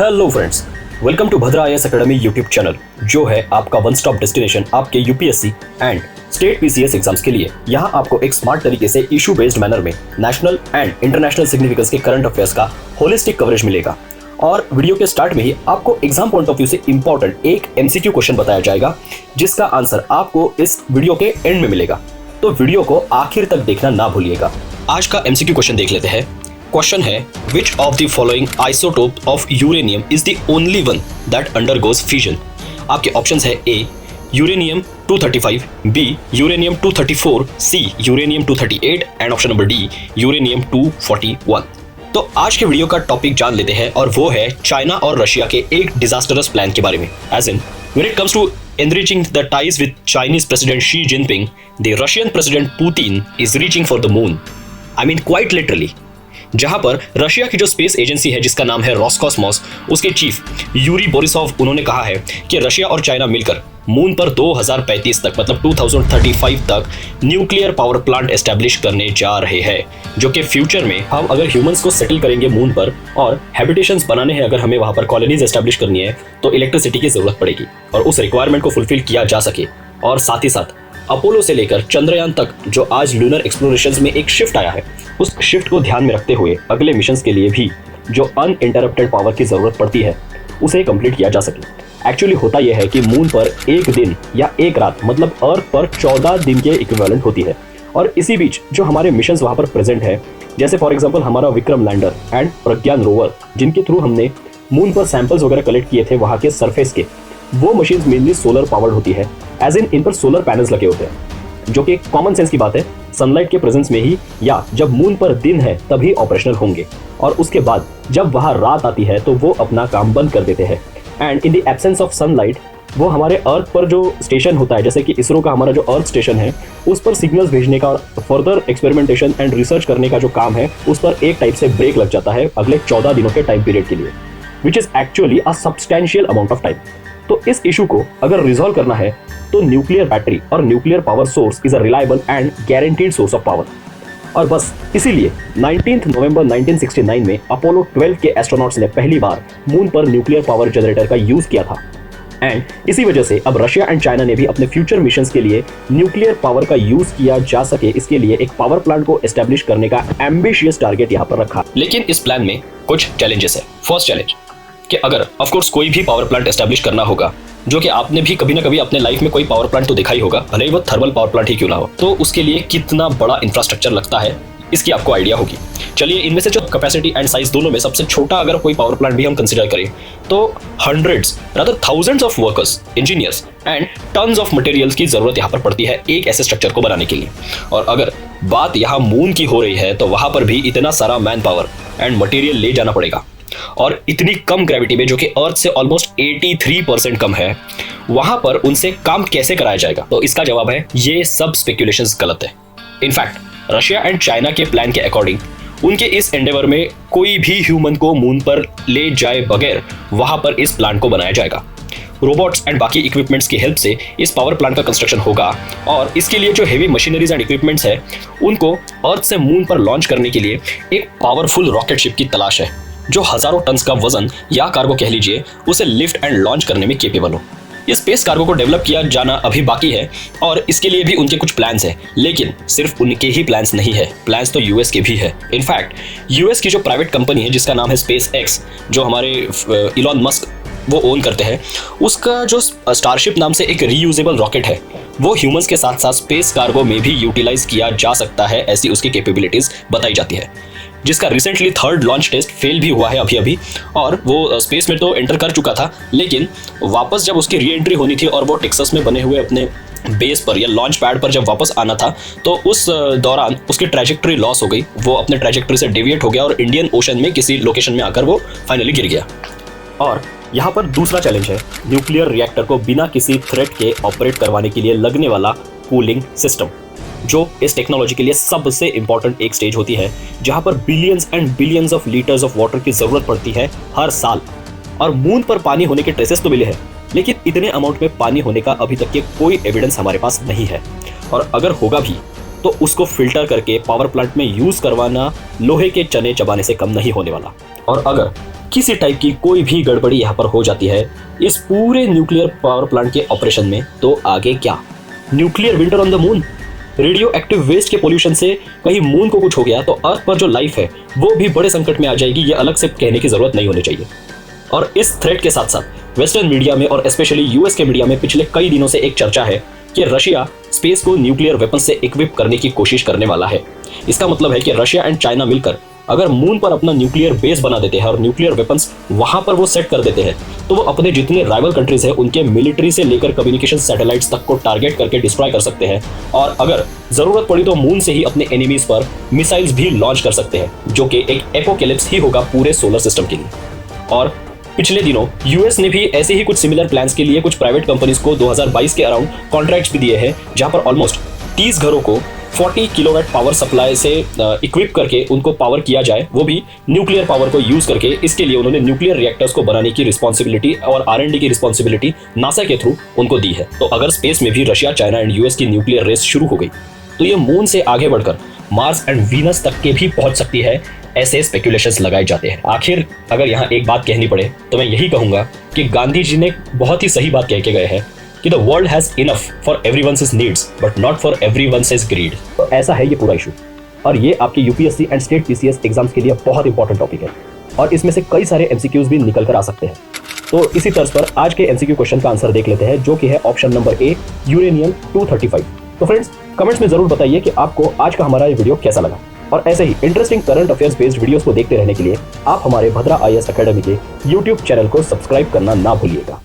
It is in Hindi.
Hello friends, welcome to Bhadra IAS academy YouTube channel, जो है आपका वन स्टॉप डेस्टिनेशन आपके UPSC and state PCS exams के लिए। यहाँ आपको एक स्मार्ट तरीके से इशू बेस्ड मैनर में नेशनल एंड इंटरनेशनल सिग्निफिकेंस के करंट अफेयर्स का होलिस्टिक कवरेज मिलेगा। और वीडियो के स्टार्ट में ही आपको एग्जाम पॉइंट ऑफ व्यू से इंपॉर्टेंट एक एमसीक्यू क्वेश्चन बताया जाएगा, जिसका आंसर आपको इस वीडियो के एंड में मिलेगा। तो वीडियो को आखिर तक देखना ना भूलिएगा। आज का एमसीक्यू क्वेश्चन देख लेते हैं। क्वेश्चन है, which of the following isotope of uranium is the only one that undergoes fusion. आपके ऑप्शंस है A uranium 235, B uranium 234, C uranium 238 and option number D uranium 241। तो आज के वीडियो का टॉपिक जान लेते हैं, और वो है चाइना और रशिया के एक डिजास्टरस प्लान के बारे में। As in when it comes to enriching the ties with Chinese President Xi Jinping, the Russian President Putin is reaching for the moon. I mean quite literally. जहां पर रशिया की जो स्पेस एजेंसी है जिसका नाम है रोसकॉस्मोस, उसके चीफ यूरी बोरिसोव उन्होंने कहा है कि रशिया और चाइना मिलकर मून पर 2035 तक मतलब 2035 तक न्यूक्लियर पावर प्लांट एस्टेब्लिश करने जा रहे हैं, जो कि फ्यूचर में हम अगर ह्यूमंस को सेटल करेंगे मून पर और हैबिटेशंस बनाने हैं, अगर हमें वहां पर कॉलोनीज एस्टेब्लिश करनी है, तो इलेक्ट्रिसिटी की जरूरत पड़ेगी और उस रिक्वायरमेंट को फुलफिल किया जा सके। और साथ ही साथ अपोलो से लेकर चंद्रयान तक जो आज लूनर एक्सप्लोरेशंस में एक शिफ्ट आया है, उस शिफ्ट को ध्यान में रखते हुए अगले मिशंस के लिए भी जो अनइंटरप्टेड पावर की जरूरत पड़ती है उसे कंप्लीट किया जा सके। एक्चुअली होता यह है कि मून पर एक दिन या एक रात मतलब अर्थ पर 14 दिन के इक्विवेलेंट होती है। और इसी बीच जो हमारे मिशंस वहां पर प्रेजेंट है, जैसे फॉर एग्जांपल हमारा Vikram lander and Pragyan rover, जिनके थ्रू हमने मून पर सैंपल्स वगैरह कलेक्ट किए थे वहां के सरफेस के, वो मशीन्स मेनली सोलर पावर्ड होती है। एज इन पर सोलर पैनल्स लगे होते हैं, जो कि कॉमन सेंस की बात है, सनलाइट के प्रेजेंस में ही या जब मून पर दिन है तभी ऑपरेशनल होंगे, और उसके बाद जब वहां रात आती है तो वो अपना काम बंद कर देते हैं। And in the absence of sunlight वो हमारे अर्थ पर जो स्टेशन होता है, जैसे कि इसरो का हमारा जो अर्थ स्टेशन है, उस पर सिग्नल्स भेजने का और फर्दर एक्सपेरिमेंटेशन एंड रिसर्च करने का जो काम है, उस पर एक टाइप से ब्रेक लग जाता है अगले 14 दिनों के टाइम पीरियड के लिए, which is actually a substantial amount of time. तो इस इशू को अगर रिजॉल्व करना है तो न्यूक्लियर बैटरी और nuclear power source is a reliable and guaranteed source of power. और बस इसीलिए 19 नवंबर 1969 में अपोलो 12 के एस्ट्रोनॉट्स ने पहली बार मून पर न्यूक्लियर पावर जनरेटर का यूज किया था। एंड इसी वजह से अब रशिया एंड चाइना ने भी अपने फ्यूचर मिशंस के लिए न्यूक्लियर पावर का यूज किया जा सके, इसके लिए एक पावर प्लांट को एस्टेब्लिश करने का एम्बिशियस टारगेट यहाँ पर रखा। लेकिन इस प्लान में कुछ चैलेंजेस है। फर्स्ट चैलेंज कि अगर ऑफ कोर्स कोई भी पावर प्लांट एस्टेब्लिश करना होगा, जो कि आपने भी कभी ना कभी अपने लाइफ में कोई पावर प्लांट तो देखा ही होगा, भले ही वो थर्मल पावर प्लांट ही क्यों ना हो, तो उसके लिए कितना बड़ा इंफ्रास्ट्रक्चर लगता है इसकी आपको आइडिया होगी। चलिए, इनमें से जो कैपेसिटी एंड साइज दोनों में सबसे छोटा अगर कोई पावर प्लांट भी हम कंसीडर करें, तो hundreds rather thousands of workers, engineers and tons of materials की जरूरत यहाँ पर पड़ती है एक ऐसे स्ट्रक्चर को बनाने के लिए। और अगर बात यहाँ मून की हो रही है, तो वहां पर भी इतना सारा मैन पावर एंड मटेरियल ले जाना पड़ेगा, और इतनी कम ग्रेविटी में, जो कि अर्थ से ऑलमोस्ट 83% कम है, वहां पर उनसे काम कैसे कराया जाएगा? तो इसका जवाब है, ये सब स्पेक्यूलेशंस गलत है। इनफैक्ट रशिया एंड चाइना के प्लान के अकॉर्डिंग उनके इस एंडेवर में कोई भी ह्यूमन को मून पर ले जाए बगैर वहां पर इस प्लांट को बनाया जाएगा। रोबोट्स एंड बाकी इक्विपमेंट्स की हेल्प से इस पावर प्लांट का कंस्ट्रक्शन होगा, और इसके लिए जो हेवी मशीनरीज एंड इक्विपमेंट्स है, उनको अर्थ से मून पर लॉन्च करने के लिए एक पावरफुल रॉकेट शिप की तलाश है, जो हजारों टन्स का वजन या कार्गो कह लीजिए उसे लिफ्ट एंड लॉन्च करने में केपेबल हो। इस स्पेस कार्गो को डेवलप किया जाना अभी बाकी है, और इसके लिए भी उनके कुछ प्लान्स हैं। लेकिन सिर्फ उनके ही प्लान्स नहीं है, प्लान्स तो यूएस के भी है। इनफैक्ट यूएस की जो प्राइवेट कंपनी है जिसका नाम है स्पेस एक्स, जो हमारे इलॉन मस्क वो ओन करते हैं, उसका जो स्टारशिप नाम से एक रीयूजेबल रॉकेट है, वो ह्यूमंस के साथ साथ स्पेस कार्गो में भी यूटिलाइज किया जा सकता है, ऐसी उसकी कैपेबिलिटीज बताई जाती है, जिसका recently 3rd launch test fail भी हुआ है अभी, और वो स्पेस में तो एंटर कर चुका था, लेकिन वापस जब उसकी री एंट्री होनी थी और वो टेक्सास में बने हुए अपने बेस पर या लॉन्च पैड पर जब वापस आना था, तो उस दौरान उसकी ट्रैजेक्टरी लॉस हो गई। वो अपने ट्रैजेक्टरी से डेविएट हो गया और इंडियन ओशन में किसी लोकेशन में आकर वो फाइनली गिर गया। और यहाँ पर दूसरा चैलेंज है न्यूक्लियर रिएक्टर को बिना किसी थ्रेट के ऑपरेट करवाने के लिए लगने वाला कूलिंग सिस्टम, जो इस टेक्नोलॉजी के लिए सबसे इंपॉर्टेंट एक स्टेज होती है, जहां पर billions and billions of litres of water की जरूरत पड़ती है हर साल। और मून पर पानी होने के ट्रेसेस तो मिले हैं, लेकिन इतने अमाउंट में पानी होने का अभी तक के कोई एविडेंस हमारे पास नहीं है, और अगर होगा भी तो उसको फिल्टर करके पावर प्लांट में यूज करवाना लोहे के चने चबाने से कम नहीं होने वाला। और अगर हल्की सी टाइप की कोई भी गड़बड़ी यहाँ पर हो जाती है इस पूरे न्यूक्लियर पावर प्लांट के ऑपरेशन में, तो आगे क्या? Nuclear winter on the moon. Radio active waste के पोल्यूशन से कहीं मून को कुछ हो गया तो अर्थ पर जो लाइफ है वो भी बड़े संकट में आ जाएगी, ये अलग से कहने की जरूरत नहीं होनी चाहिए। और इस थ्रेट के साथ साथ वेस्टर्न मीडिया में और स्पेशली यूएस के मीडिया में पिछले कई दिनों से एक चर्चा है कि रशिया स्पेस को न्यूक्लियर वेपन से इक्विप करने की कोशिश करने वाला है। इसका मतलब है कि रशिया एंड चाइना मिलकर अगर मून पर अपना न्यूक्लियर बेस बना देते हैं और न्यूक्लियर वेपन्स वहां पर वो सेट कर देते हैं तो वो अपने जितने राइवल कंट्रीज हैं उनके मिलिट्री से लेकर कम्युनिकेशन सैटेलाइट्स तक को टारगेट करके डिस्ट्रॉय कर सकते हैं, और अगर जरूरत पड़ी तो मून से ही अपने एनिमीज पर मिसाइल्स भी लॉन्च कर सकते हैं, जो कि एक एपोकेलिप्स ही होगा पूरे सोलर सिस्टम के लिए। और पिछले दिनों यूएस ने भी ऐसे ही कुछ सिमिलर प्लान्स के लिए कुछ प्राइवेट कंपनीज को 2022 के अराउंड कॉन्ट्रैक्ट्स भी दिए हैं, जहां पर ऑलमोस्ट 30 घरों को 40 किलोवाट पावर सप्लाई से इक्विप करके उनको पावर किया जाए, वो भी न्यूक्लियर पावर को यूज करके। इसके लिए उन्होंने न्यूक्लियर रिएक्टर्स को बनाने की रिस्पॉन्सिबिलिटी और R&D की रिस्पॉन्सिबिलिटी नासा के थ्रू उनको दी है। तो अगर स्पेस में भी रशिया, चाइना एंड यूएस की न्यूक्लियर रेस शुरू हो गई तो ये मून से आगे बढ़कर मार्स एंड वीनस तक के भी पहुंच सकती है, ऐसे स्पेकुलेशंस लगाए जाते हैं। आखिर अगर यहाँ एक बात कहनी पड़े तो मैं यही कहूंगा कि गांधी जी ने बहुत ही सही बात कह के गए हैं कि the world has enough for everyone's needs but not for everyone's greed. तो ऐसा है ये पूरा इशू, और ये आपके UPSC and state PCS exams के लिए बहुत इंपॉर्टेंट टॉपिक है, और इसमें से कई सारे एमसीक्यूज भी निकल कर आ सकते हैं। तो इसी तर्ज पर आज के एमसीक्यू क्वेश्चन का आंसर देख लेते हैं, जो कि है ऑप्शन नंबर ए, यूरेनियम 235। तो फ्रेंड्स कमेंट्स में जरूर बताइए कि आपको आज का हमारा ये वीडियो कैसा लगा, और ऐसे ही interesting current affairs based videos को देखते रहने के लिए आप हमारे भद्रा आईएएस एकेडमी के यूट्यूब चैनल को सब्सक्राइब करना ना भूलिएगा।